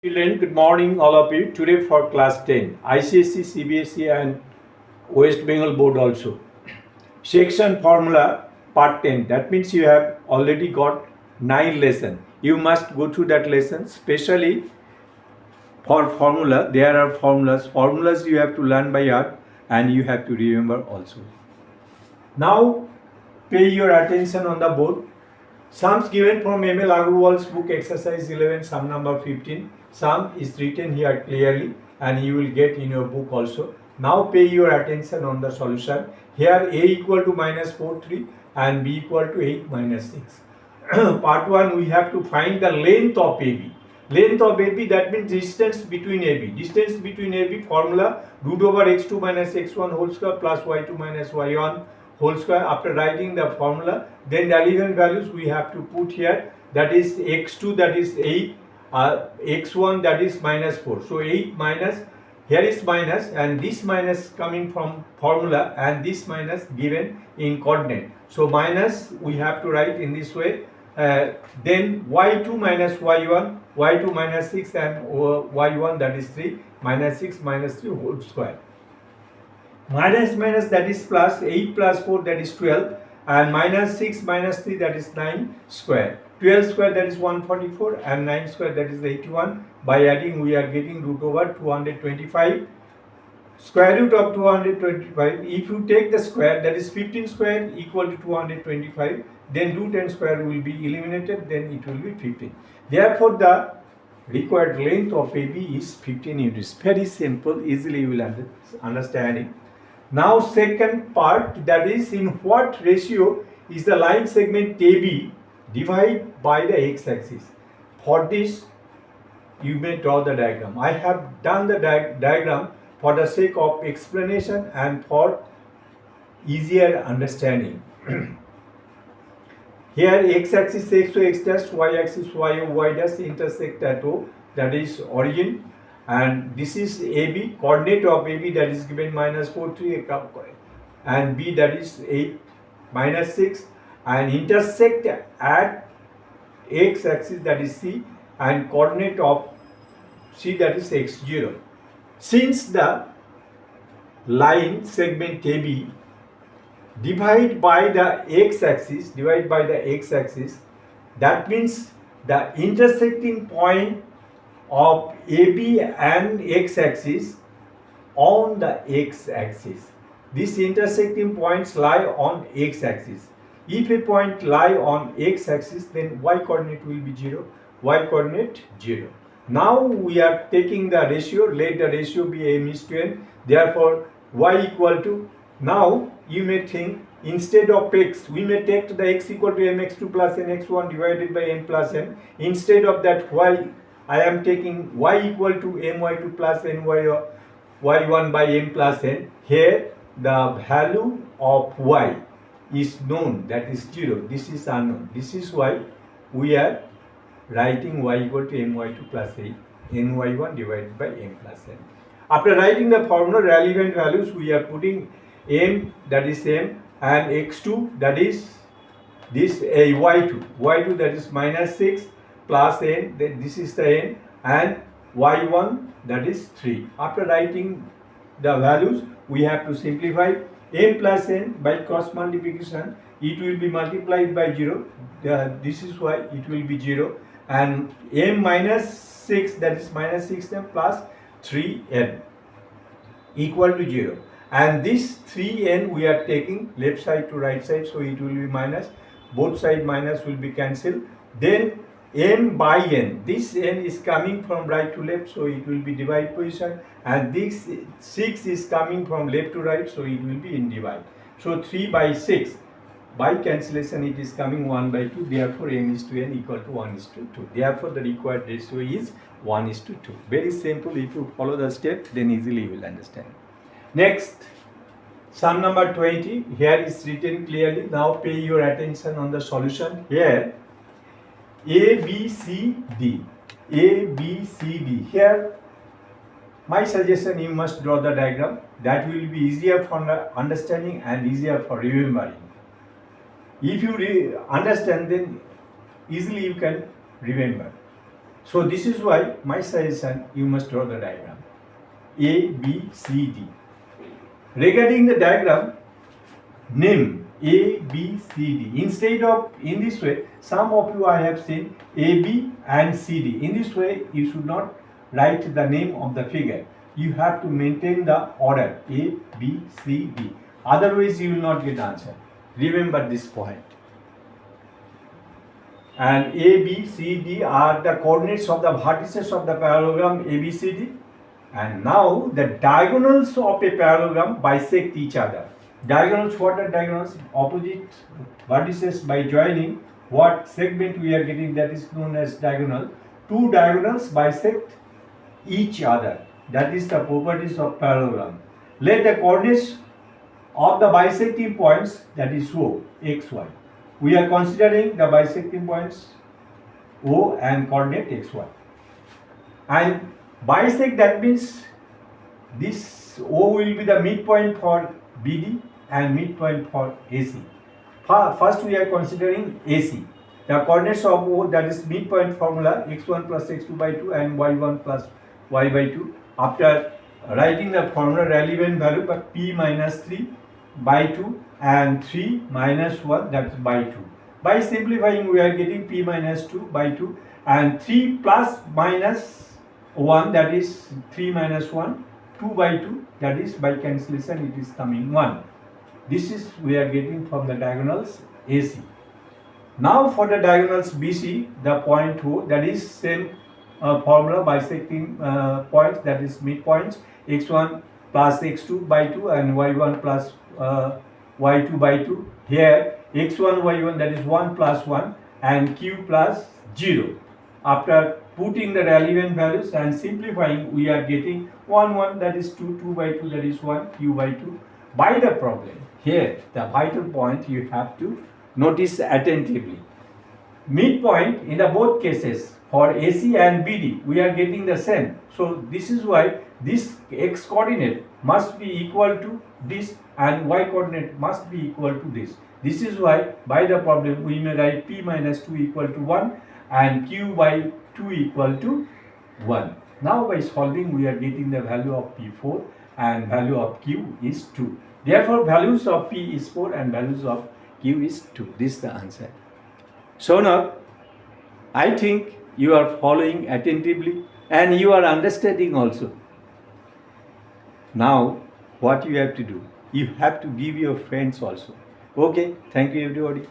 Children, good morning all of you. Today for class 10, ICSE, CBSE and West Bengal board also. Section formula part 10. That means you have already got 9 lessons. You must go through that lesson. Especially for formula, there are formulas. Formulas you have to learn by heart and you have to remember also. Now pay your attention on the board. Sums given from ML Agarwal's book exercise 11, sum number 15. Sum is written here clearly and you will get in your book also. Now pay your attention on the solution. Here A equal to minus 4, 3 and B equal to 8 minus 6. Part 1 we have to find the length of AB. Length of AB, that means distance between AB. Distance between AB formula root over x2 minus x1 whole square plus y2 minus y1 whole square. After writing the formula, then the relevant values we have to put here. That is x2, that is 8, x1, that is minus 4. So 8 minus, here is minus and this minus coming from formula and this minus given in coordinate. So minus we have to write in this way. Then y2 minus y1, y2 minus 6 and y1, that is 3, minus 6 minus 3 whole square. Minus minus, that is plus, 8 plus 4, that is 12 and minus 6 minus 3, that is 9 square. 12 square, that is 144 and 9 square, that is 81. By adding we are getting root over 225. Square root of 225, if you take the square, that is 15 square equal to 225, then root and square will be eliminated, then it will be 15. Therefore the required length of AB is 15 units. Very simple, easily you will understand it. Now second part, that is in what ratio is the line segment AB divided by the x-axis. For this you may draw the diagram. I have done the diagram for the sake of explanation and for easier understanding. Here x-axis x to x dash, y-axis y o y dash intersect at O, that is origin, and this is AB, coordinate of AB, that is given minus 4, 3 and B, that is 8 minus 6, and intersect at x-axis, that is C, and coordinate of C, that is x0. Since the line segment AB divide by the x-axis, that means the intersecting point of AB and x-axis on the x-axis. These intersecting points lie on x-axis. If a point lie on x-axis, then y coordinate will be 0, y coordinate 0. Now we are taking the ratio, let the ratio be m is to n, therefore y equal to, now you may think instead of x, we may take the x equal to mx2 plus nx1 divided by n plus n. Instead of that y, I am taking y equal to my2 plus ny1 by m plus n. Here the value of y is known, that is 0. This is unknown. This is why we are writing y equal to my2 plus ny1 divided by m plus n. After writing the formula, relevant values we are putting m, that is m, and x2, that is this y2 that is minus 6 plus n, this is the n, and y1, that is 3. After writing the values, we have to simplify. M plus n by cross multiplication, it will be multiplied by 0. This is why it will be 0. And m minus 6, that is minus 6n plus 3n equal to 0. And this 3n we are taking left side to right side, so it will be minus. Both side minus will be cancelled. Then m by n, this n is coming from right to left, so it will be divide position, and this 6 is coming from left to right, so it will be in divide. So 3 by 6, by cancellation it is coming 1 by 2, therefore m is to n equal to 1 is to 2. Therefore the required ratio is 1 is to 2. Very simple. If you follow the step, then easily you will understand. Next, sum number 20, here is written clearly. Now pay your attention on the solution. Here A, B, C, D. A, B, C, D. Here, my suggestion, you must draw the diagram. That will be easier for understanding and easier for remembering. If you understand, then easily you can remember. So this is why my suggestion, you must draw the diagram A, B, C, D. Regarding the diagram, name A, B, C, D. Instead of in this way, some of you I have seen A, B and C, D. In this way, you should not write the name of the figure. You have to maintain the order A, B, C, D. Otherwise, you will not get answer. Remember this point. And A, B, C, D are the coordinates of the vertices of the parallelogram ABCD. And now the diagonals of a parallelogram bisect each other. Diagonals, what are diagonals? Opposite vertices by joining what segment we are getting, that is known as diagonal. Two diagonals bisect each other. That is the properties of parallelogram. Let the coordinates of the bisecting points, that is O, X, Y. We are considering the bisecting points O and coordinate X, Y. And bisect, that means this O will be the midpoint for BD and midpoint for AC. First we are considering AC. The coordinates of O, that is midpoint formula x1 plus x2 by 2 and y1 plus y by 2. After writing the formula relevant value, but p minus 3 by 2 and 3 minus 1, that is by 2. By simplifying, we are getting p minus 2 by 2 and 3 plus minus 1, that is 3 minus 1, 2 by 2, that is by cancellation it is coming 1. This is we are getting from the diagonals AC. Now for the diagonals BC, the point O, that is same formula bisecting points, that is midpoints x1 plus x2 by 2 and y1 plus y2 by 2. Here x1 y1, that is 1 plus 1 and q plus 0. After putting the relevant values and simplifying, we are getting 1 1, that is 2 2 by 2, that is 1 q by 2. By the problem here, the vital point you have to notice attentively. Midpoint in the both cases for AC and BD, we are getting the same. So this is why this x coordinate must be equal to this and y coordinate must be equal to this. This is why by the problem we may write p minus 2 equal to 1 and q by 2 equal to 1. Now by solving, we are getting the value of p4 and value of q is 2. Therefore values of p is 4 and values of q is 2. This is the answer. So now I think you are following attentively and you are understanding also. Now what you have to do, you have to give your friends also. Okay, thank you everybody.